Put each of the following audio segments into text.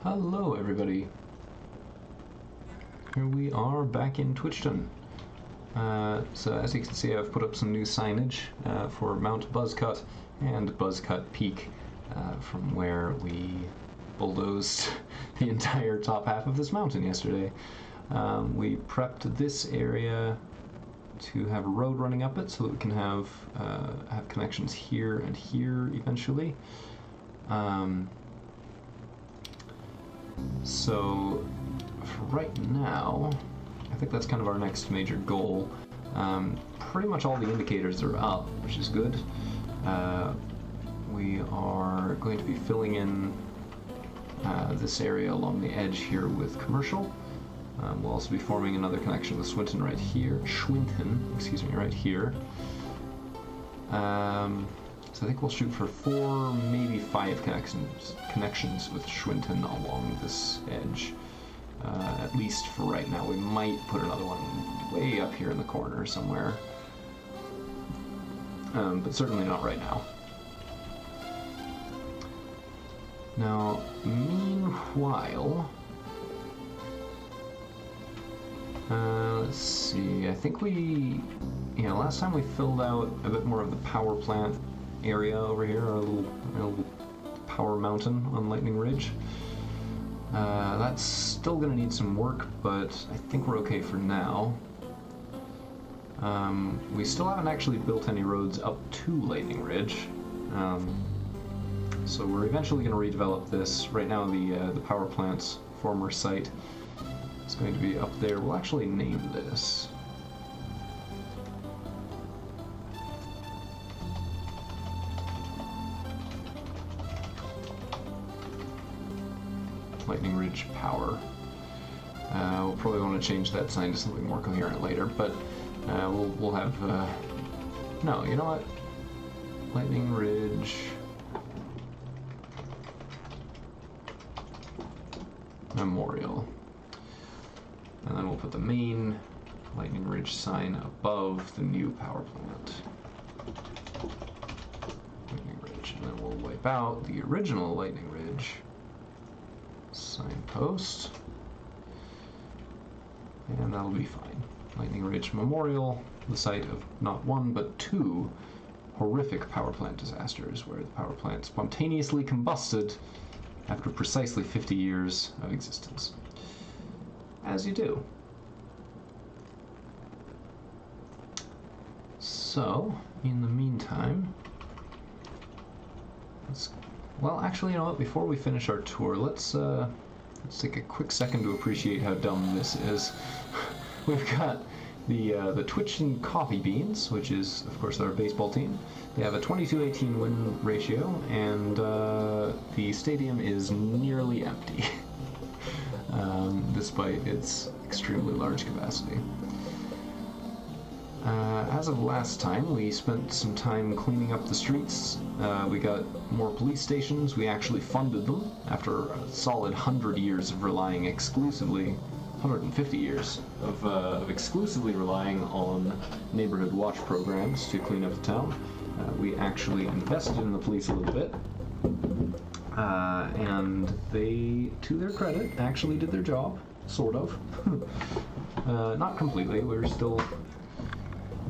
Hello everybody. Here we are back in Twitchton. So as you can see, I've put up some new signage for Mount Buzzcut and Buzzcut Peak from where we bulldozed the entire top half of this mountain yesterday. We prepped this area to have a road running up it so that we can have connections here and here eventually. So for right now, I think that's kind of our next major goal. Pretty much all the indicators are up, which is good. We are going to be filling in this area along the edge here with commercial. We'll also be forming another connection with Swinton right here. Right here. So I think we'll shoot for 4, maybe 5 connections with Swinton along this edge. At least for right now. We might put another one way up here in the corner somewhere. But certainly not right now. Now, meanwhile, let's see, I think last time we filled out a bit more of the power plant area over here, our little power mountain on Lightning Ridge. That's still going to need some work, but I think we're okay for now. We still haven't actually built any roads up to Lightning Ridge, so we're eventually going to redevelop this. Right now the power plant's former site is going to be up there. We'll actually name this Lightning Ridge Power. We'll probably want to change that sign to something more coherent later, but we'll have no, you know what? Lightning Ridge Memorial. And then we'll put the main Lightning Ridge sign above the new power plant. Lightning Ridge. And then we'll wipe out the original Lightning Ridge signpost. And that'll be fine. Lightning Ridge Memorial, the site of not 1 but 2 horrific power plant disasters where the power plant spontaneously combusted after precisely 50 years of existence. As you do. So, in the meantime, well, actually, you know what? Before we finish our tour, let's take a quick second to appreciate how dumb this is. We've got the Twitchton Coffee Beans, which is, of course, our baseball team. They have a 22-18 win ratio, and the stadium is nearly empty, despite its extremely large capacity. As of last time, we spent some time cleaning up the streets. We got more police stations. We actually funded them after a solid 100 years of relying exclusively, 150 years of exclusively relying on neighborhood watch programs to clean up the town. We actually invested in the police a little bit, and they, to their credit, actually did their job, sort of. Not completely. We're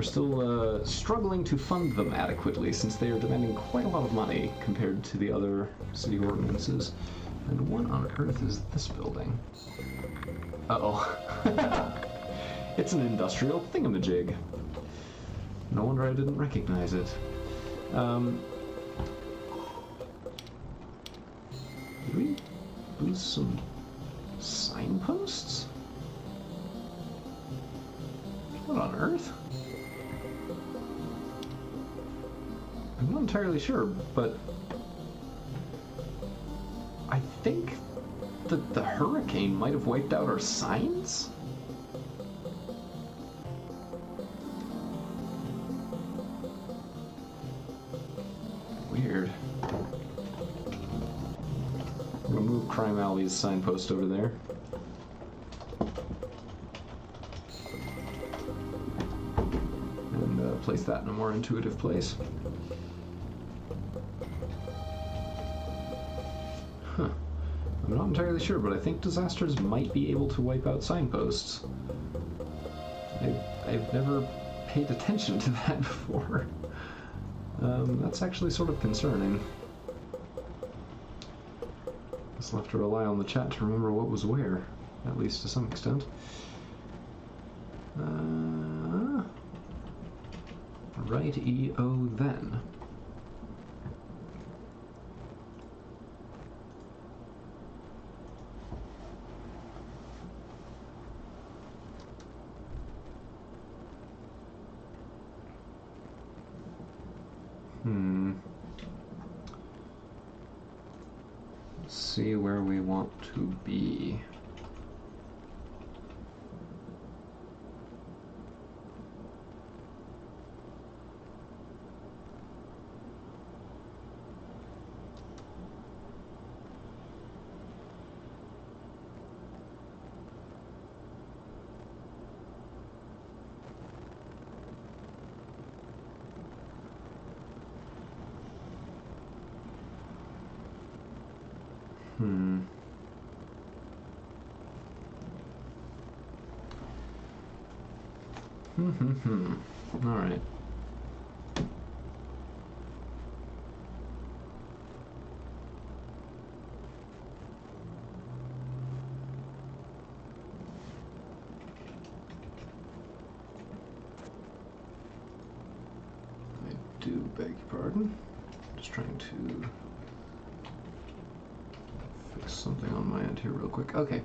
still struggling to fund them adequately since they are demanding quite a lot of money compared to the other city ordinances. And what on earth is this building? Uh-oh. It's an industrial thingamajig. No wonder I didn't recognize it. Did we lose some signposts? What on earth? I'm not entirely sure, but I think that the hurricane might have wiped out our signs? Weird. I'm gonna move Crime Alley's signpost over there. And place that in a more intuitive place. I'm not entirely sure, but I think disasters might be able to wipe out signposts. I've never paid attention to that before. That's actually sort of concerning. Just have to rely on the chat to remember what was where, at least to some extent. Right-e-o then. Let's see where we want to be. All right. I do beg your pardon. Just trying to fix something on my end here real quick. Okay.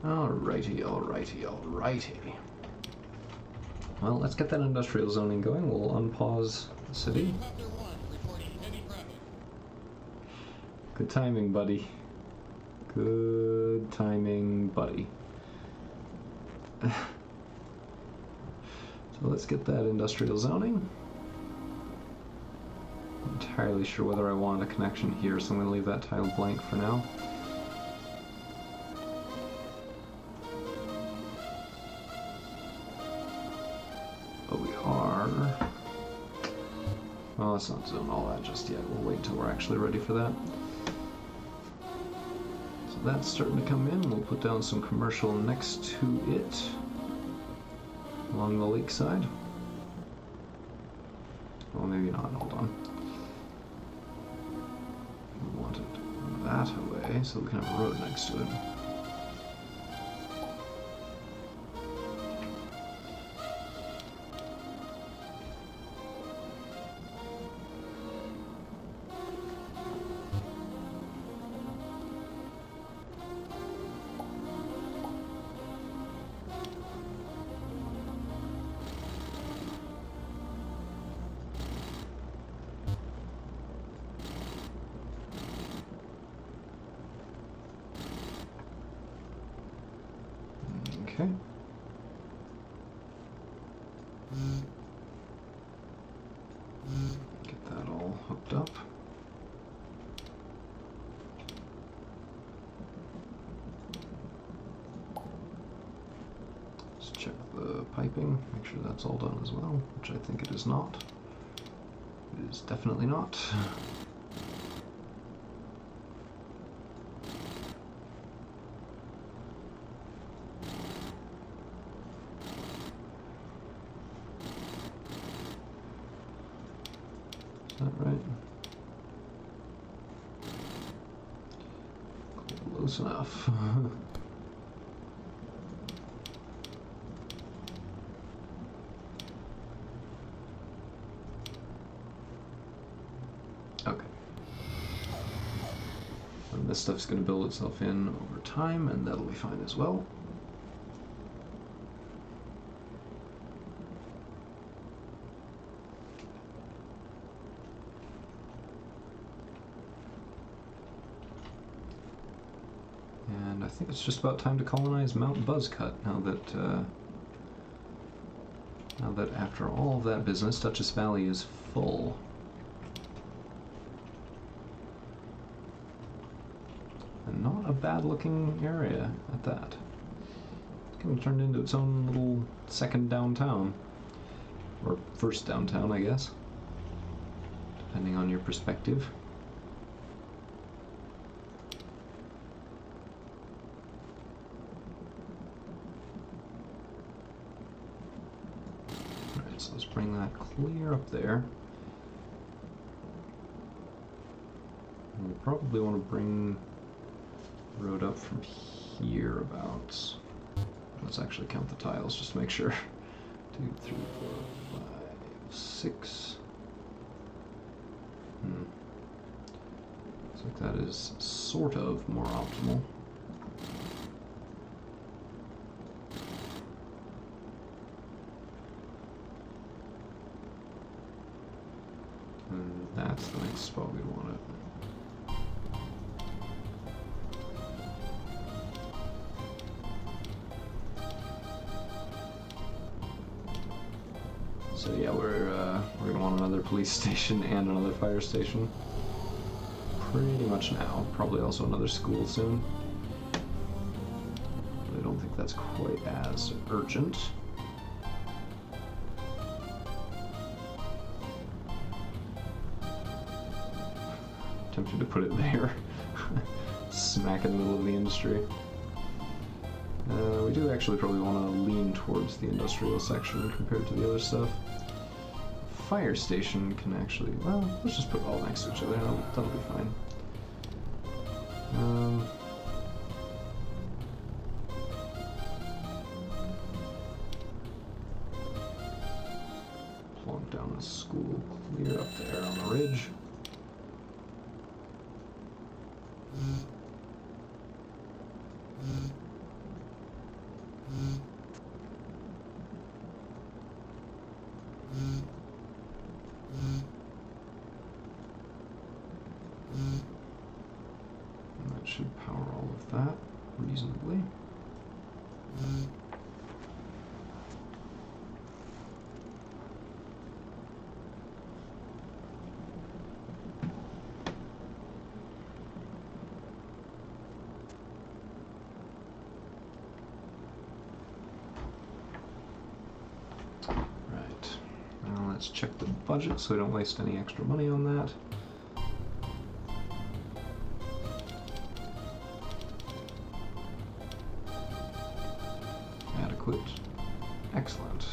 Alrighty, alrighty, alrighty. Well, let's get that industrial zoning going. We'll unpause the city. Good timing, buddy. Good timing, buddy. So let's get that industrial zoning. Not entirely sure whether I want a connection here, so I'm going to leave that tile blank for now. Well, let's not zone all that just yet. We'll wait until we're actually ready for that. So that's starting to come in. We'll put down some commercial next to it along the lakeside. Well, maybe not. Hold on. We want it that away so we can have a road next to it. Okay. Get that all hooked up. Let's check the piping, make sure that's all done as well, which I think it is not. It is definitely not. Is that right? Close enough. Okay. And this stuff's going to build itself in over time, and that'll be fine as well. And I think it's just about time to colonize Mount Buzzcut now that after all of that business, Duchess Valley is full. And not a bad looking area at that. It's kind of turned into its own little second downtown. Or first downtown, I guess. Depending on your perspective. that clear up there. And we'll probably want to bring the road up from here about. Let's actually count the tiles just to make sure. 2, 3, 4, 5, 6. Looks like that is sort of more optimal. And that's the next spot we'd want it. So yeah, we're gonna want another police station and another fire station. Pretty much now. Probably also another school soon. But I don't think that's quite as urgent. Tempted to put it there. Smack in the middle of the industry. We do actually probably want to lean towards the industrial section compared to the other stuff. Fire station can actually, well, let's just put it all next to each other. That'll be fine. Plonk down a school clear up there on the ridge. That should power all of that reasonably. Right. Now let's check the budget so we don't waste any extra money on that. Adequate. Excellent.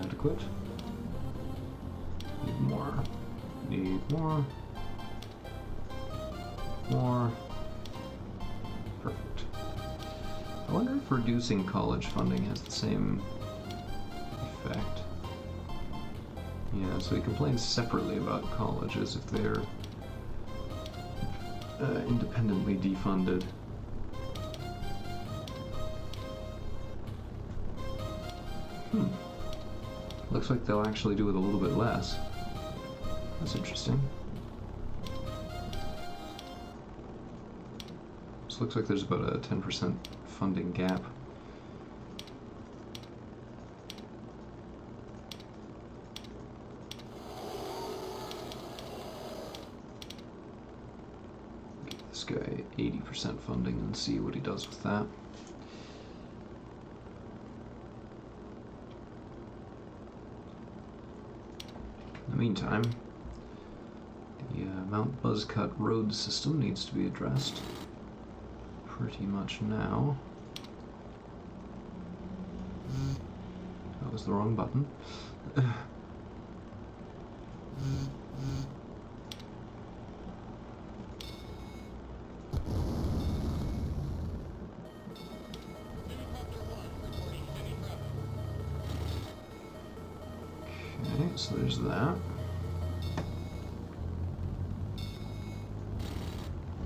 Adequate. Need more. Need more. More. Perfect. I wonder if reducing college funding has the same effect. Yeah, so he complains separately about colleges if they're independently defunded. Looks like they'll actually do it a little bit less. That's interesting. This looks like there's about a 10% funding gap. Give this guy 80% funding and see what he does with that. In the meantime, the Mount Buzzcut road system needs to be addressed pretty much now. That was the wrong button. Okay, so there's that.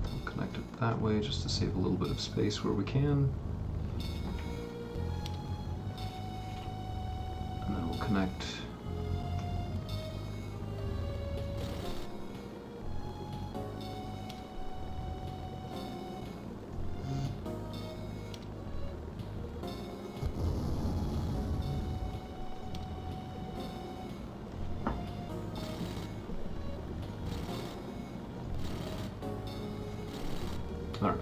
We'll connect it that way just to save a little bit of space where we can. And then we'll connect Alright,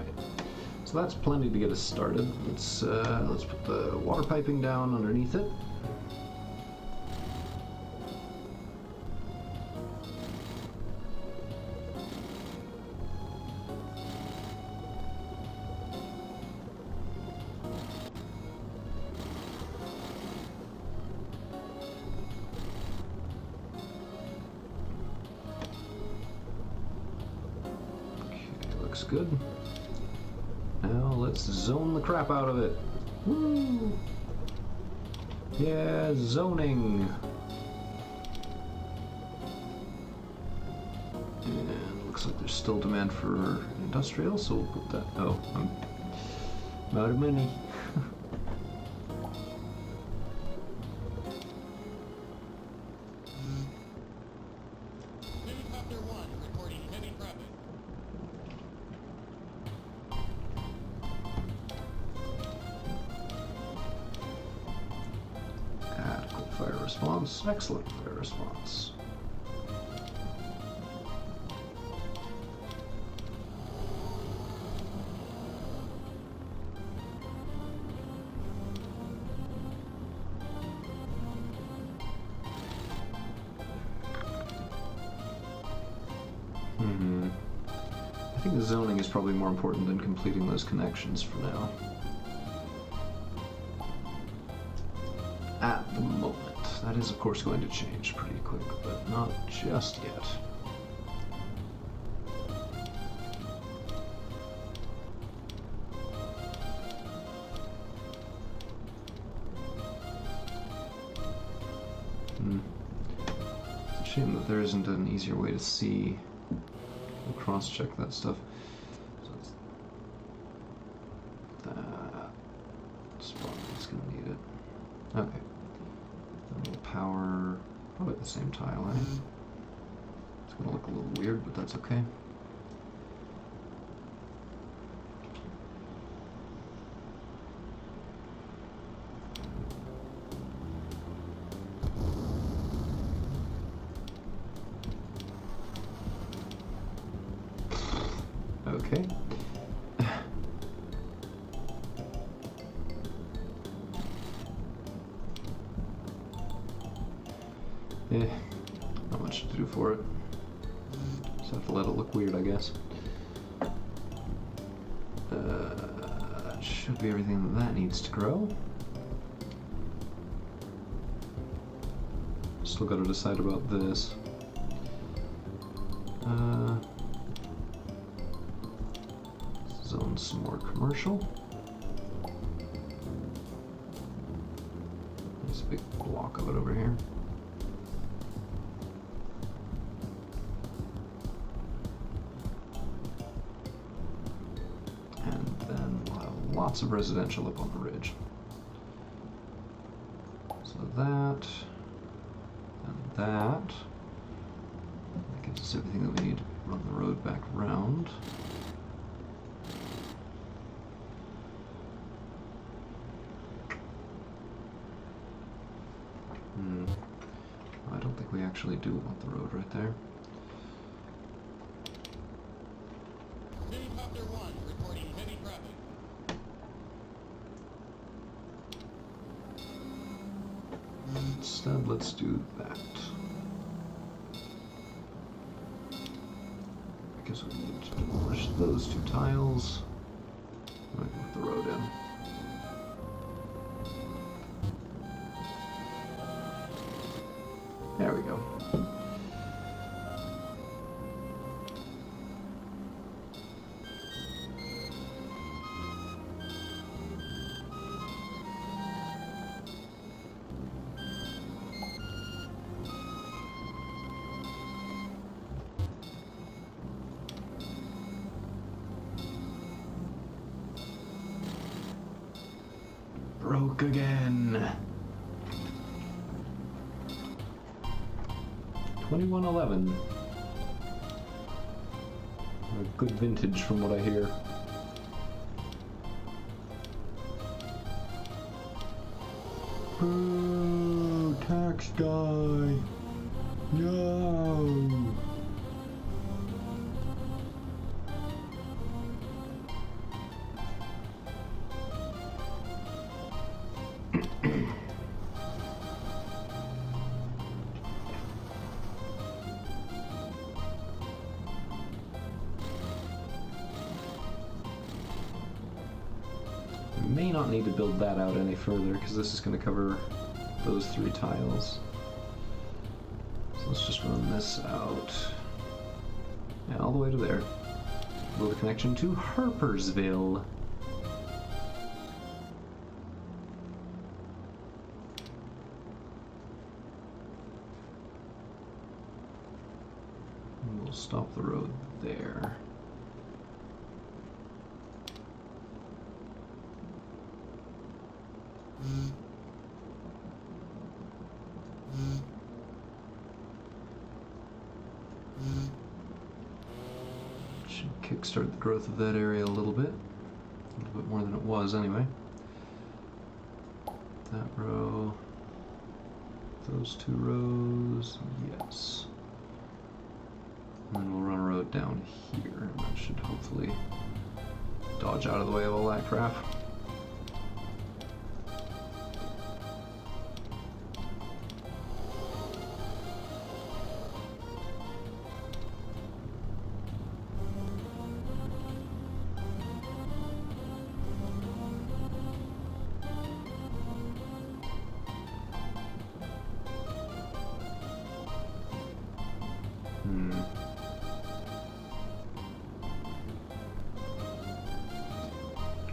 so that's plenty to get us started. Let's put the water piping down underneath it. good. Now let's zone the crap out of it. Woo! Yeah, zoning. And looks like there's still demand for industrial, so we'll put that. Oh, I'm out of money. Helicopter 1 reporting heavy traffic. Adequate fire response. Excellent fire response. I think the zoning is probably more important than completing those connections for now. At the moment. That is, of course, going to change pretty quick, but not just yet. It's a shame that there isn't an easier way to see and cross-check that stuff. So it's that spot that's going to need it. Okay. Then we'll power probably the same tile, eh? It's going to look a little weird, but that's okay. Okay. Not much to do for it. Just have to let it look weird, I guess. That should be everything that needs to grow. Still got to decide about this. Zone some more commercial. There's a big block of it over here. And then we'll have lots of residential up on the ridge. So that and that. That gives us everything that we need to run the road back round. I don't think we actually do want the road right there. Helicopter 1 reporting heavy traffic. Instead, let's do that. Because we need to demolish those two tiles. I can put the road in. There we go. Broke again. 2111. A good vintage from what I hear. Boo! Tax guy! No! May not need to build that out any further because this is going to cover those three tiles. So let's just run this out. Yeah, all the way to there. build a connection to Harpersville. And we'll stop the road there. Should kickstart the growth of that area a little bit more than it was anyway. That row, those two rows, yes. And then we'll run a road down here, and that should hopefully dodge out of the way of all that crap.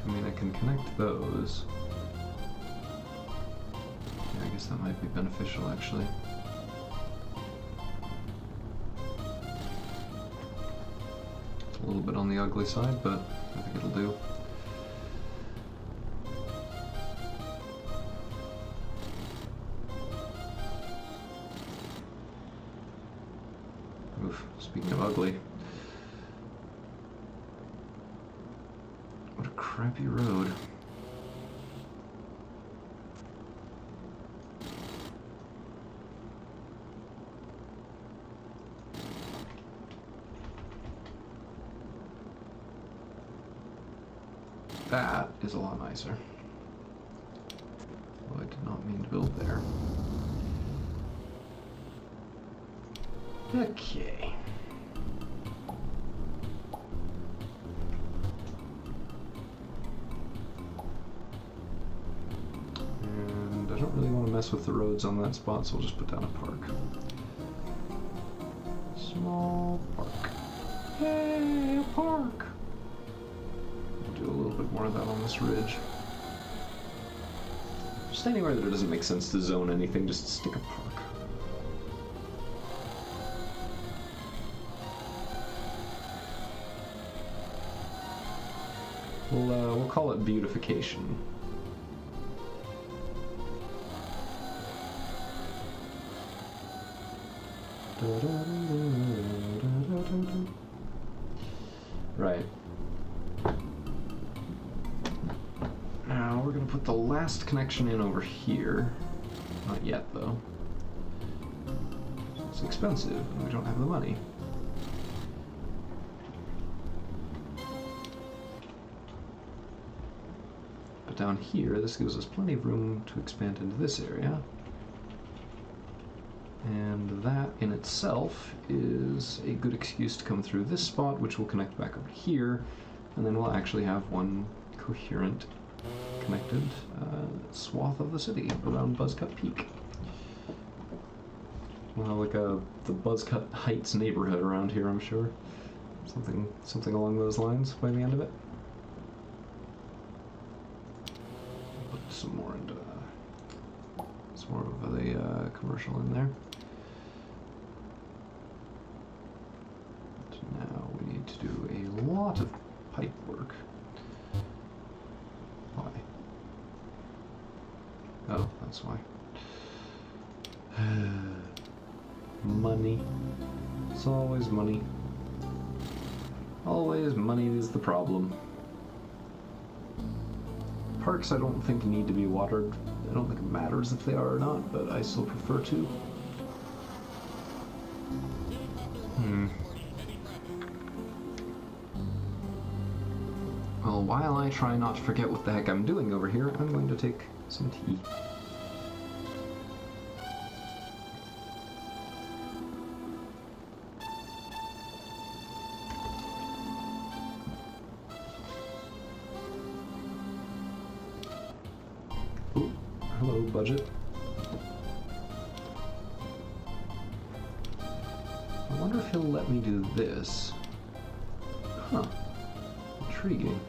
I mean, I can connect those. Yeah, I guess that might be beneficial, actually. It's a little bit on the ugly side, but I think it'll do. Oof, speaking of ugly. What a crappy road. That is a lot nicer. Well, I did not mean to build there. Okay. And I don't really want to mess with the roads on that spot, so we'll just put down a park. Small park. Yay, a park! We'll do a little bit more of that on this ridge. Just anywhere that it doesn't make sense to zone anything, just stick a park. We'll call it beautification. Right. Now we're gonna put the last connection in over here. Not yet, though. It's expensive, and we don't have the money. But down here, this gives us plenty of room to expand into this area. And that in itself is a good excuse to come through this spot, which will connect back over here, and then we'll actually have one coherent, connected swath of the city around Buzzcut Peak. We'll have like the Buzzcut Heights neighborhood around here, I'm sure. Something along those lines by the end of it. Some more of the commercial in there. So now we need to do a lot of pipe work. Why? Oh, that's why. Money. It's always money. Always money is the problem. Parks I don't think need to be watered. I don't think it matters if they are or not, but I still prefer to. Well, while I try not to forget what the heck I'm doing over here, I'm going to take some tea. Hello, budget. I wonder if he'll let me do this. Huh. intriguing.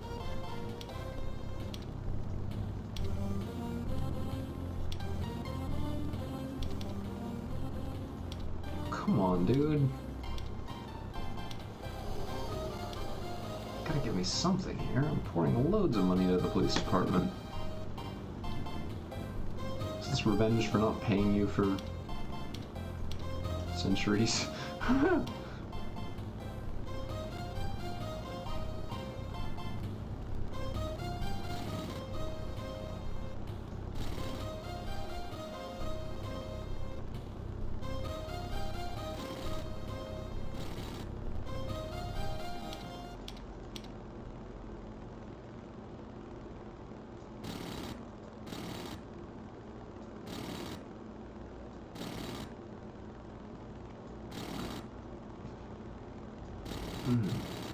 Come on, dude. Gotta give me something here. I'm pouring loads of money into the police department. Is this revenge for not paying you for centuries?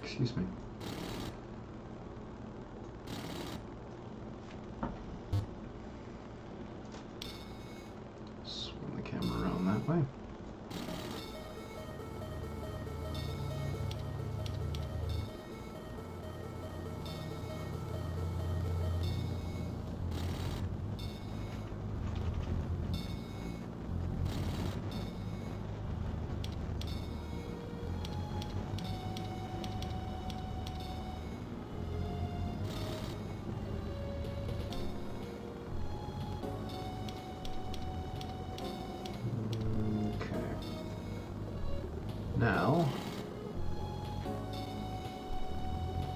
Excuse me. Swing the camera around that way. Now,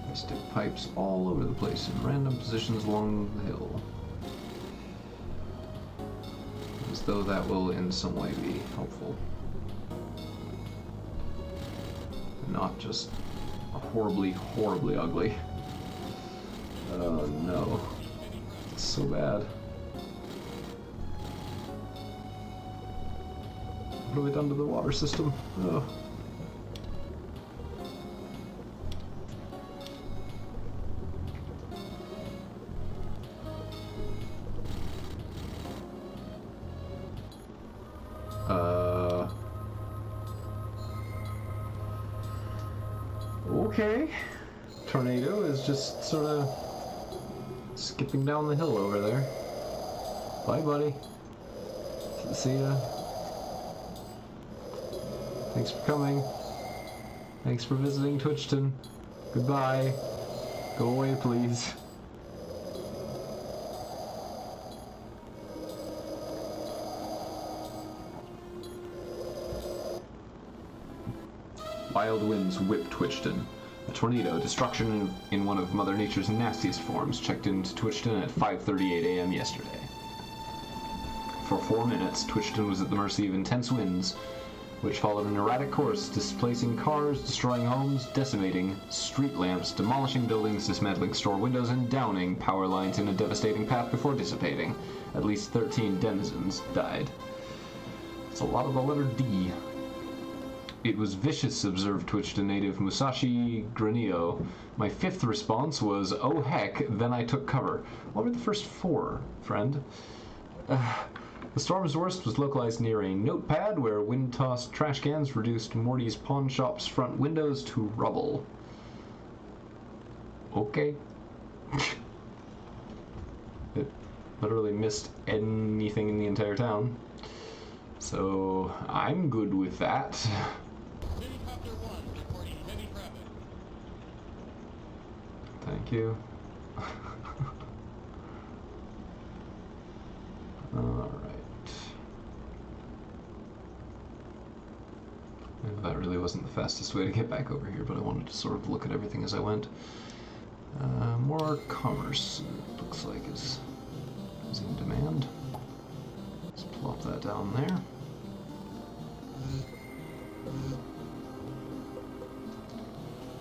I stick pipes all over the place in random positions along the hill. As though that will in some way be helpful. Not just horribly, horribly ugly. Oh no. It's so bad. What have we done to the water system? Oh. Okay. Tornado is just sort of skipping down the hill over there. Bye, buddy. See ya. Thanks for coming. Thanks for visiting Twitchton. Goodbye. Go away, please. Wild winds whip Twitchton. A tornado, destruction in one of Mother Nature's nastiest forms, checked into Twitchton at 5:38 a.m. yesterday. For 4 minutes, Twitchton was at the mercy of intense winds, which followed an erratic course, displacing cars, destroying homes, decimating street lamps, demolishing buildings, dismantling store windows, and downing power lines in a devastating path before dissipating. At least 13 denizens died. It's a lot of the letter D. It was vicious, observed Twitchton native Musashi Granillo. My fifth response was, oh heck, then I took cover. What were the first 4, friend? The storm's worst was localized near a notepad where wind-tossed trash cans reduced Morty's pawn shop's front windows to rubble. Okay. It literally missed anything in the entire town. So, I'm good with that. Helicopter 1 reporting heavy traffic. Thank you. Alright. That really wasn't the fastest way to get back over here, but I wanted to sort of look at everything as I went. More commerce, it looks like, is in demand. Let's plop that down there.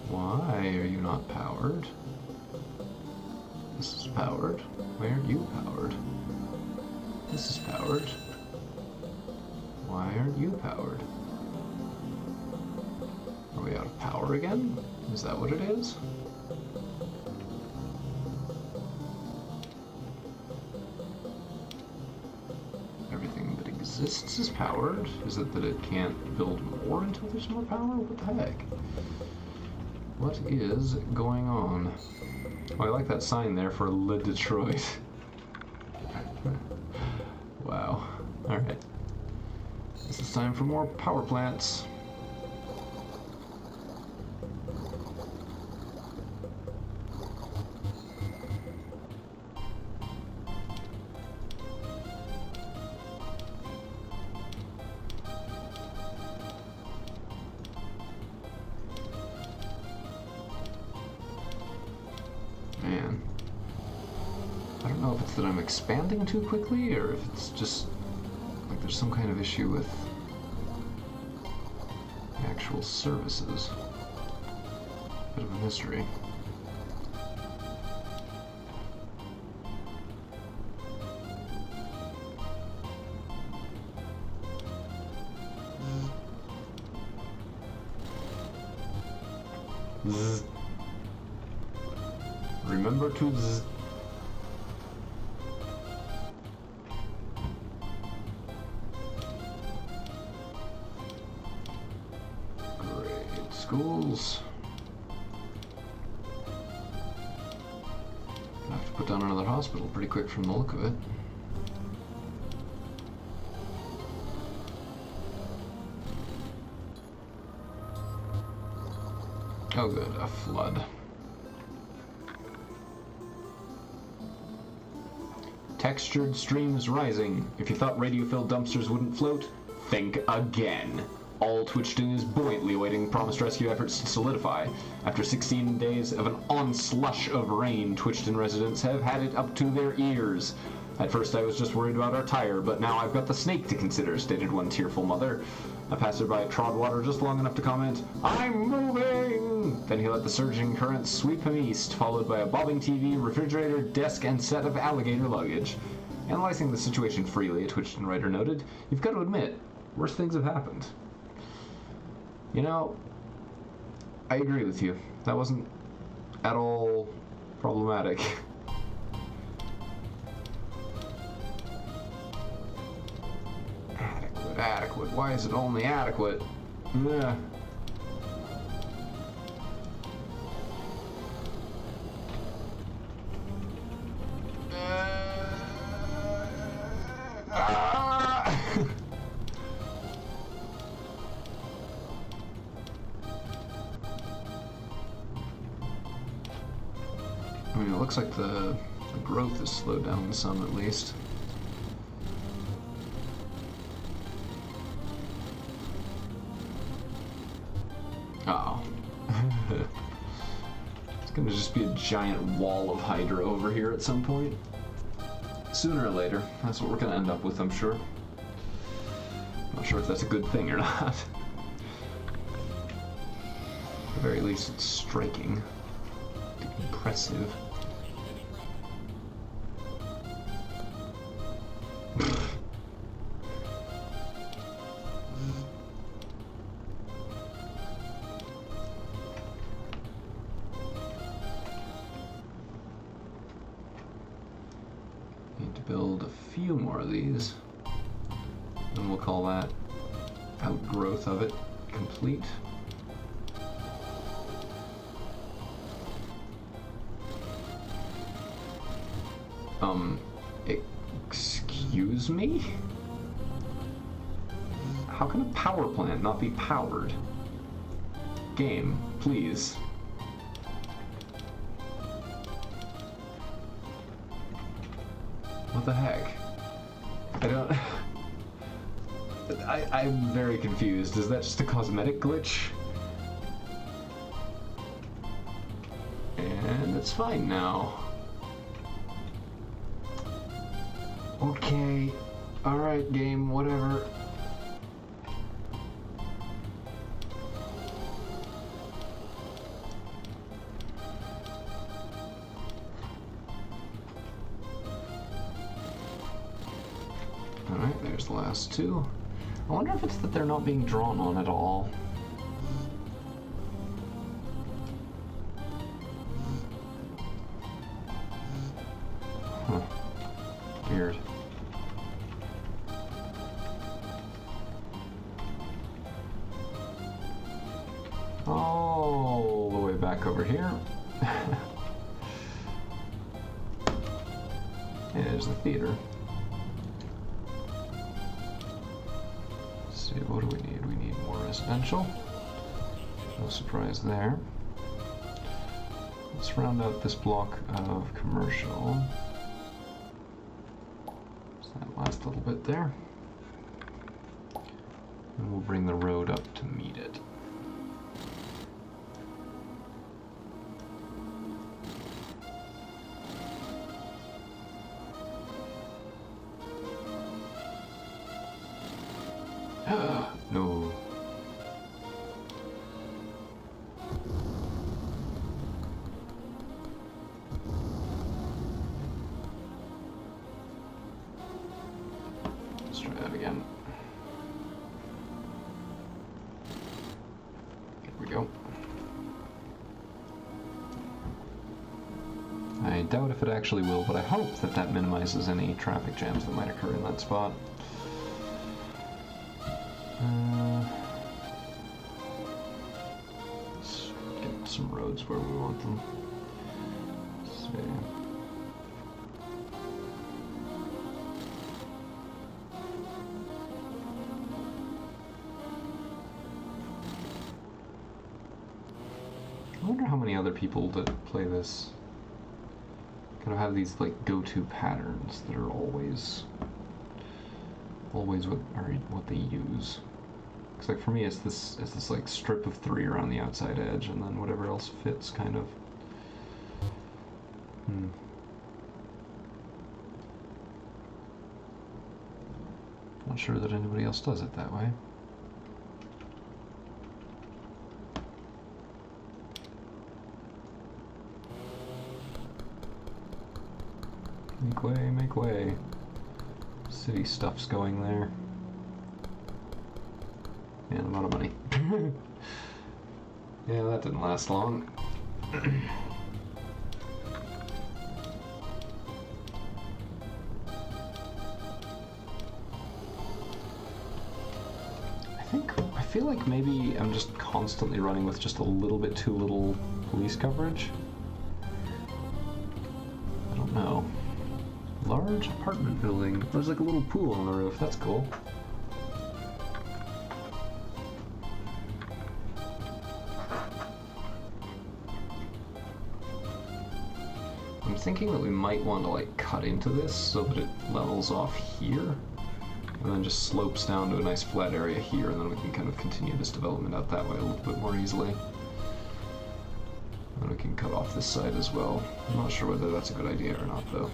Why are you not powered? This is powered. Why aren't you powered? This is powered. Why aren't you powered? Are we out of power again? Is that what it is? Everything that exists is powered. Is it that it can't build more until there's more power? What the heck? What is going on? Oh, I like that sign there for Le Detroit. Wow. Alright. This is time for more power plants. Man. I don't know if it's that I'm expanding too quickly, or if it's just like there's some kind of issue with the actual services. Bit of a mystery. Zzz. Remember to zzz. Great schools. I have to put down another hospital pretty quick from the look of it. Oh good, a flood. Textured streams rising. If you thought radio-filled dumpsters wouldn't float, think again. All Twitchton is buoyantly awaiting promised rescue efforts to solidify. After 16 days of an onslaught of rain, Twitchton residents have had it up to their ears. At first I was just worried about our tire, but now I've got the snake to consider, stated one tearful mother. A passerby trod water just long enough to comment, "I'm moving!" Then he let the surging current sweep him east, followed by a bobbing TV, refrigerator, desk, and set of alligator luggage. Analyzing the situation freely, a Twitchton writer noted, "You've got to admit, worse things have happened." You know, I agree with you. That wasn't at all problematic. Adequate. Why is it only adequate? Yeah. I mean, it looks like the growth is slowed down some at least. Oh. It's gonna just be a giant wall of Hydra over here at some point. Sooner or later. That's what we're gonna end up with, I'm sure. Not sure if that's a good thing or not. At the very least, it's striking. Impressive. Need to build a few more of these, and we'll call that outgrowth of it complete. Excuse me? How can a power plant not be powered? Game, please. What the heck? I don't... I'm very confused. Is that just a cosmetic glitch? And it's fine now. Okay. Alright, game, whatever. Alright, there's the last two. I wonder if it's that they're not being drawn on at all. Huh. Weird. All the way back over here. There's the theater. Let's see, what do we need? We need more residential. No surprise there. Let's round out this block of commercial. Just that last little bit there. And we'll bring the road up to meet it. No. Let's try that again. There we go. I doubt if it actually will, but I hope that that minimizes any traffic jams that might occur in that spot. Let's get some roads where we want them. Let's see. I wonder how many other people that play this kind of have these like go-to patterns that are always what they use. Cause like for me, it's this like strip of 3 around the outside edge, and then whatever else fits, kind of. Not sure that anybody else does it that way. Make way, make way. City stuff's going there. And a lot of money. Yeah, that didn't last long. I feel like maybe I'm just constantly running with just a little bit too little police coverage. I don't know. Large apartment building. There's like a little pool on the roof. That's cool. I'm thinking that we might want to like cut into this so that it levels off here and then just slopes down to a nice flat area here, and then we can kind of continue this development out that way a little bit more easily. And then we can cut off this side as well. I'm not sure whether that's a good idea or not though.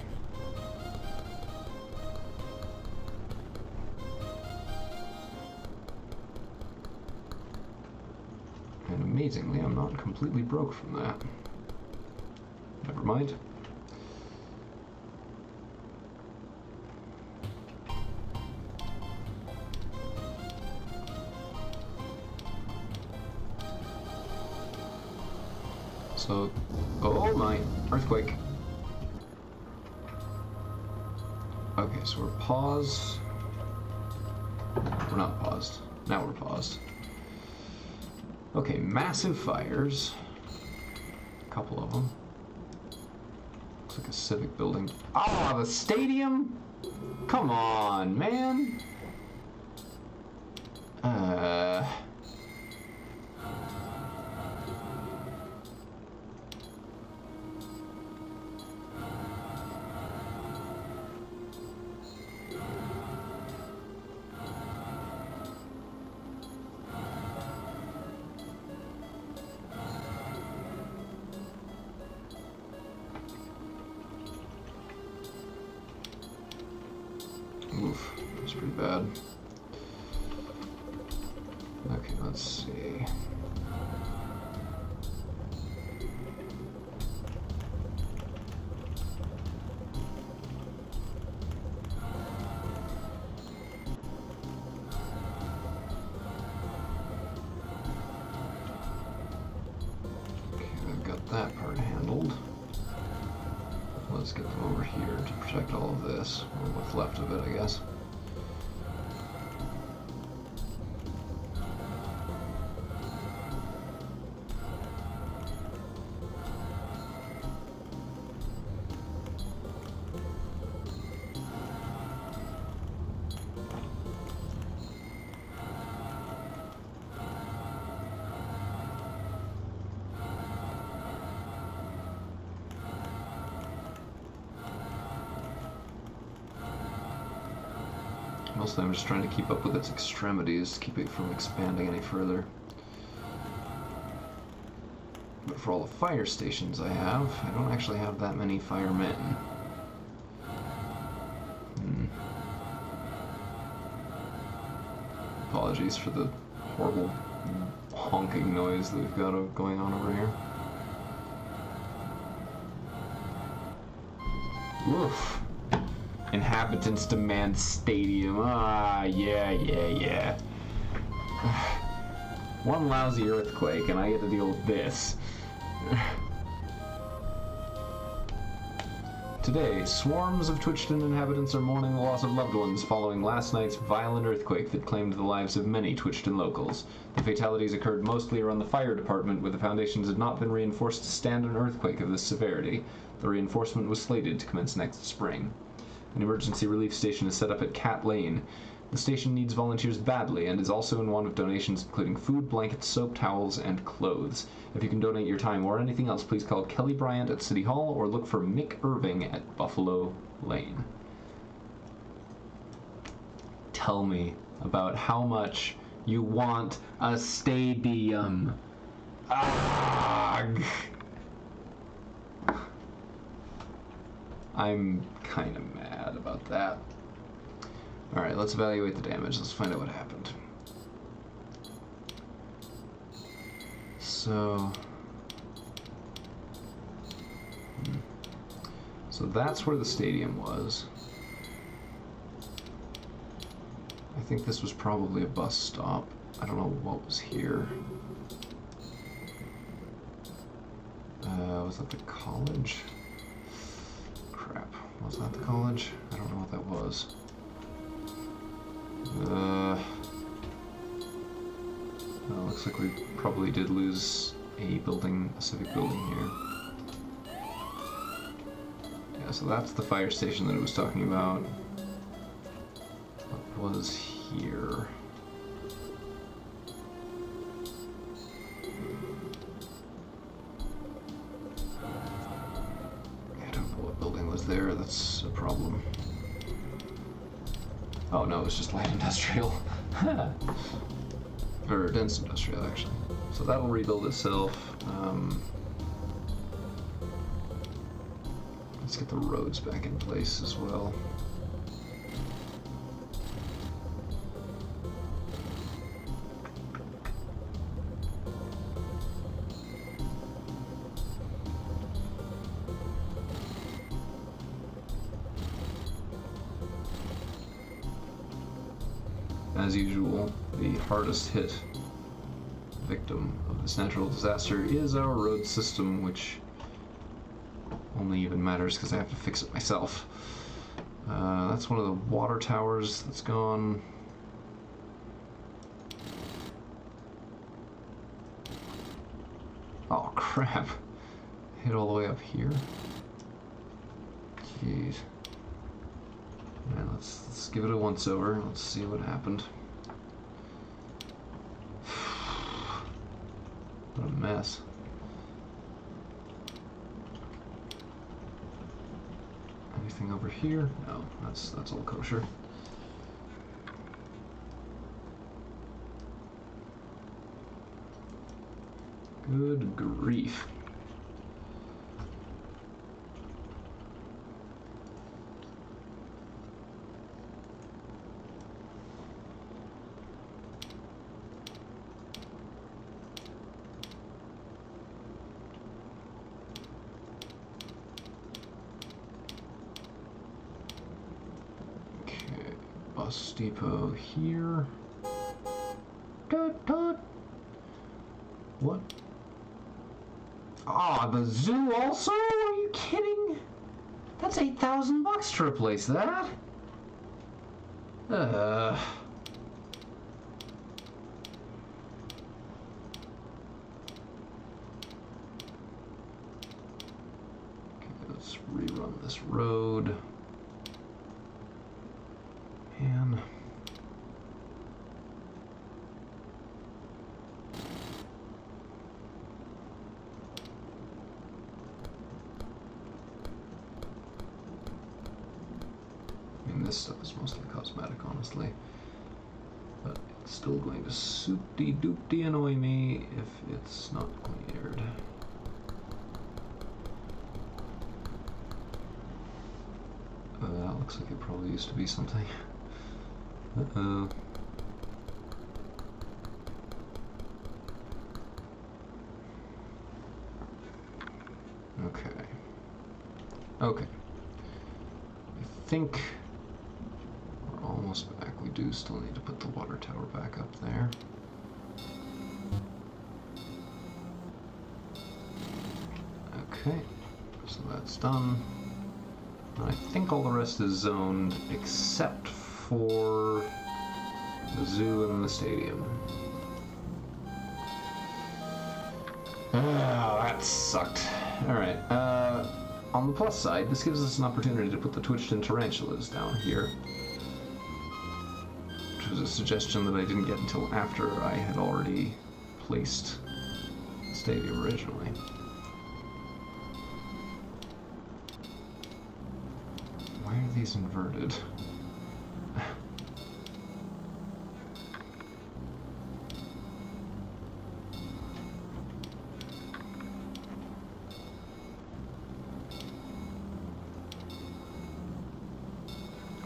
And amazingly, I'm not completely broke from that. Never mind. So, oh my, earthquake. Okay, so we're paused. We're not paused. Now we're paused. Okay, massive fires. A couple of them. Looks like a civic building. Ah, the stadium? Come on, man. Oof, that's pretty bad. Okay, let's see. Okay, I've got that part handled. Let's get them over here to protect all of this, or what's left of it, I guess. Mostly I'm just trying to keep up with its extremities, keep it from expanding any further. But for all the fire stations I have, I don't actually have that many firemen. Apologies for the horrible honking noise that we've got going on over here. Woof. Inhabitants demand stadium. Ah, yeah. One lousy earthquake and I get to deal with this. Today, swarms of Twitchton inhabitants are mourning the loss of loved ones following last night's violent earthquake that claimed the lives of many Twitchton locals. The fatalities occurred mostly around the fire department, where the foundations had not been reinforced to stand an earthquake of this severity. The reinforcement was slated to commence next spring. An emergency relief station is set up at Cat Lane. The station needs volunteers badly and is also in want of donations including food, blankets, soap, towels, and clothes. If you can donate your time or anything else, please call Kelly Bryant at City Hall or look for Mick Irving at Buffalo Lane. Tell me about how much you want a stadium. Ugh. I'm kind of mad about that. Alright, let's evaluate the damage. Let's find out what happened. So that's where the stadium was. I think this was probably a bus stop. I don't know what was here. Was that the college? Crap. Was that the college? I don't know what that was. Well, looks like we probably did lose a building, a civic building here. Yeah, so that's the fire station that it was talking about. What was here? I don't know what building was there, that's a problem. Oh no, it's just light industrial. Or dense industrial, actually. So that'll rebuild itself. Let's get the roads back in place as well. As usual, the hardest hit victim of this natural disaster is our road system, which only even matters because I have to fix it myself. That's one of the water towers that's gone. Oh crap, hit all the way up here. Jeez. Alright, let's give it a once over. Let's see what happened. What a mess. Anything over here? No, that's all kosher. Good grief. Bus depot here. Toot, toot. What? Ah, the zoo also? Are you kidding? That's $8,000 to replace that. Okay, let's rerun this road. Man. this stuff is mostly cosmetic, honestly. But it's still going to soupty-doopty annoy me if it's not cleared. That looks like it probably used to be something. Uh-oh. Okay. Okay. I think we're almost back. We do still need to put the water tower back up there. Okay. So that's done. I think all the rest is zoned except for the zoo and the stadium. Oh, that sucked. Alright, on the plus side, this gives us an opportunity to put the Twitched-in tarantulas down here. Which was a suggestion that I didn't get until after I had already placed the stadium originally. Why are these inverted?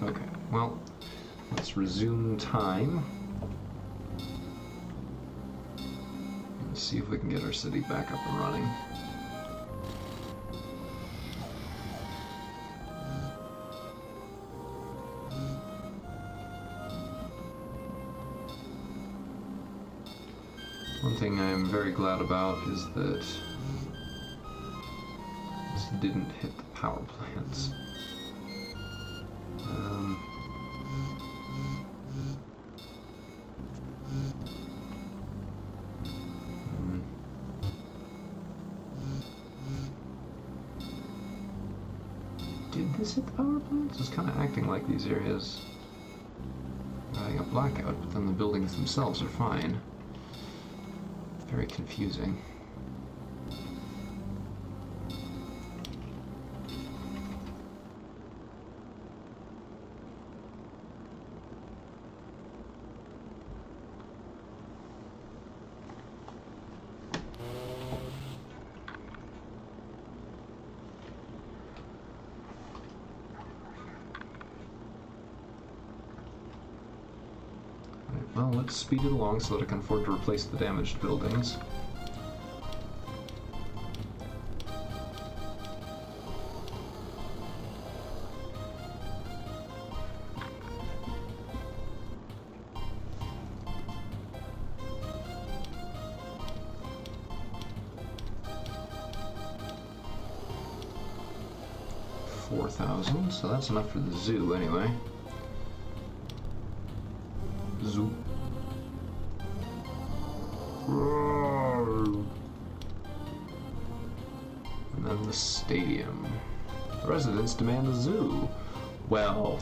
Okay, well, let's resume time. And see if we can get our city back up and running. One thing I'm very glad about is that this didn't hit the power plants. Did this hit the power plants? It's kind of acting like these areas are having a blackout, but then the buildings themselves are fine. Very confusing. Well, let's speed it along so that I can afford to replace the damaged buildings. $4,000, so that's enough for the zoo anyway. Zoo. And then the stadium. The residents demand a zoo. Well,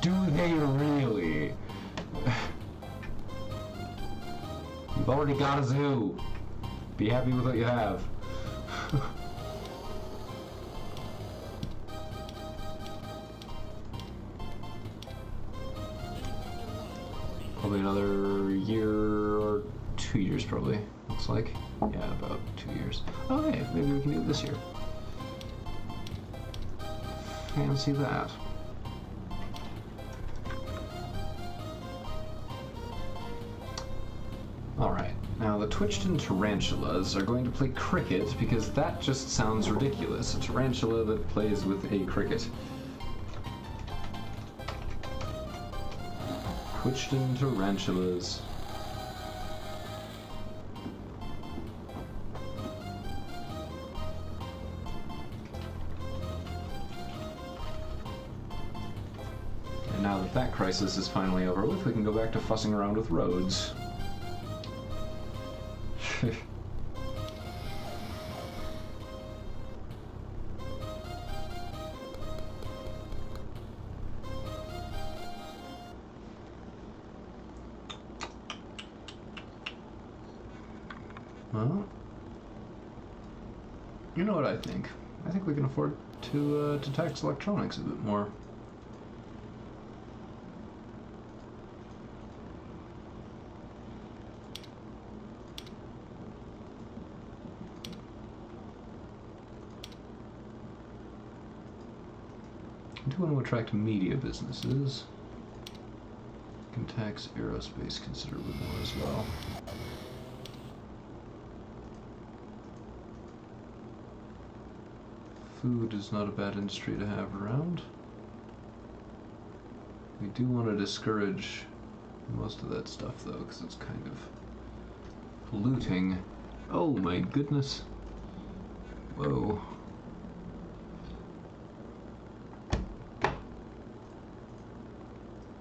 do they really? You've already got a zoo. Be happy with what you have. Probably another year or 2 years, probably. Looks like. Yeah, about 2 years. Oh, hey, maybe we can do it this year. Fancy that. Alright, now the Twitched-in tarantulas are going to play cricket because that just sounds ridiculous. A tarantula that plays with a cricket. Twitched-in tarantulas. And now that that crisis is finally over with, we can go back to fussing around with roads. Well, you know what I think? I think we can afford to tax electronics a bit more. I do want to attract media businesses. Can tax aerospace considerably more as well. Food is not a bad industry to have around. We do want to discourage most of that stuff though, because it's kind of polluting. Oh my goodness. Whoa.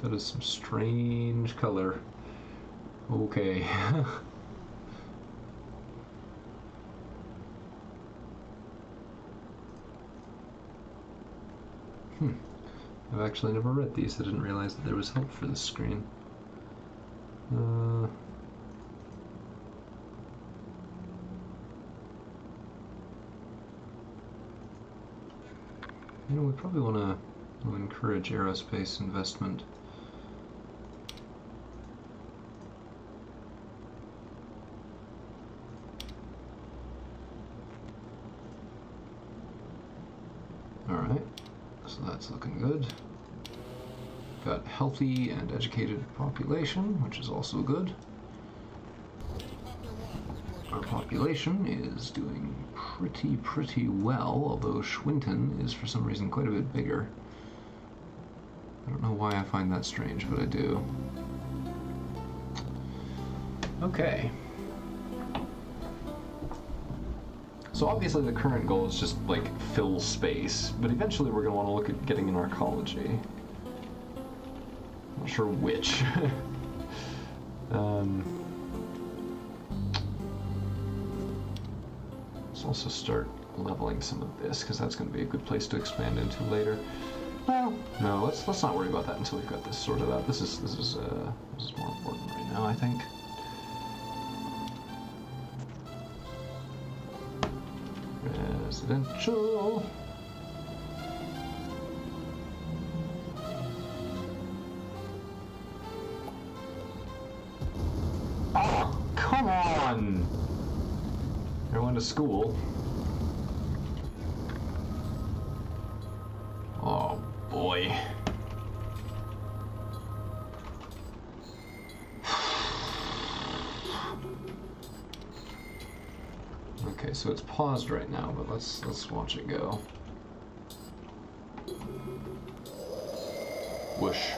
That is some strange color. Okay. I've actually never read these. I didn't realize that there was help for this screen. You know, we probably want to encourage aerospace investment. Alright, so that's looking good. Got healthy and educated population, which is also good. Our population is doing pretty well, although Schwinton is for some reason quite a bit bigger. I don't know why I find that strange, but I do. Okay. So obviously the current goal is just like fill space, but eventually we're going to want to look at getting an arcology. Not sure which. Let's also start leveling some of this, because that's going to be a good place to expand into later. Well, no, let's not worry about that until we've got this sorted out. This is more important right now, I think. Residential. Oh, come on! Everyone to school. Oh boy. Okay, so it's paused right now, but let's watch it go. Whoosh.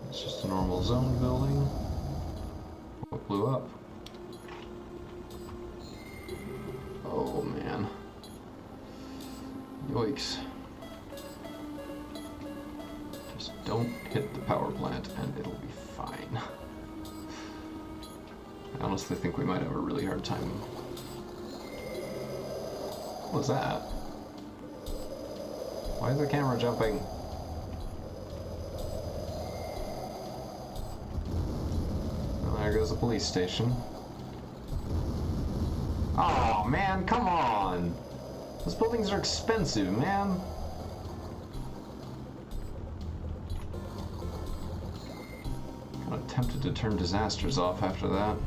It's just a normal zone building. What blew up? Oh man. Yikes. Just don't hit the power plant and it'll be fine. I honestly think we might have a really hard time. What was that? Why is the camera jumping? Well, there goes the police station. Oh man, come on! Those buildings are expensive, man. Kind of tempted to turn disasters off after that.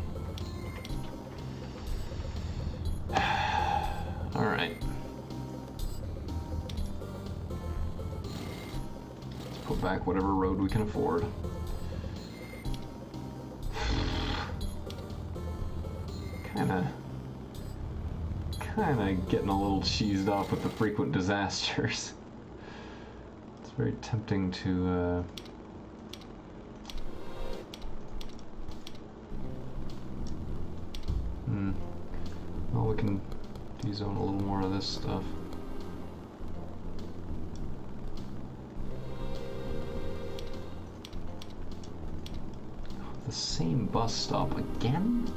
Alright. Let's put back whatever road we can afford. Kinda getting a little cheesed off with the frequent disasters. It's very tempting to well, we can de-zone a little more of this stuff. The same bus stop again?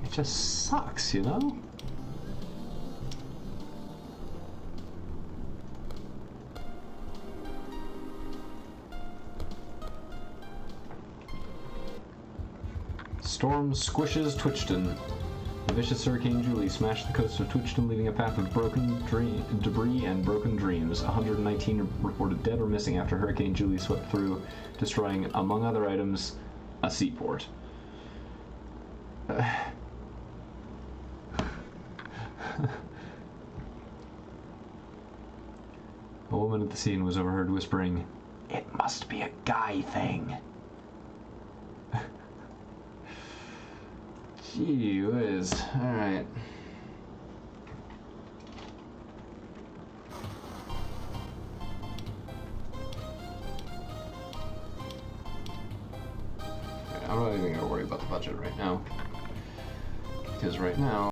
It just sucks, you know? Storm squishes Twitchton. The vicious Hurricane Julie smashed the coast of Twitchton, leaving a path of broken debris and broken dreams. 119 reported dead or missing after Hurricane Julie swept through, destroying, among other items, a seaport. A woman at the scene was overheard whispering, "It must be a guy thing." Gee whiz. Alright. I'm not even going to worry about the budget right now. Because right now,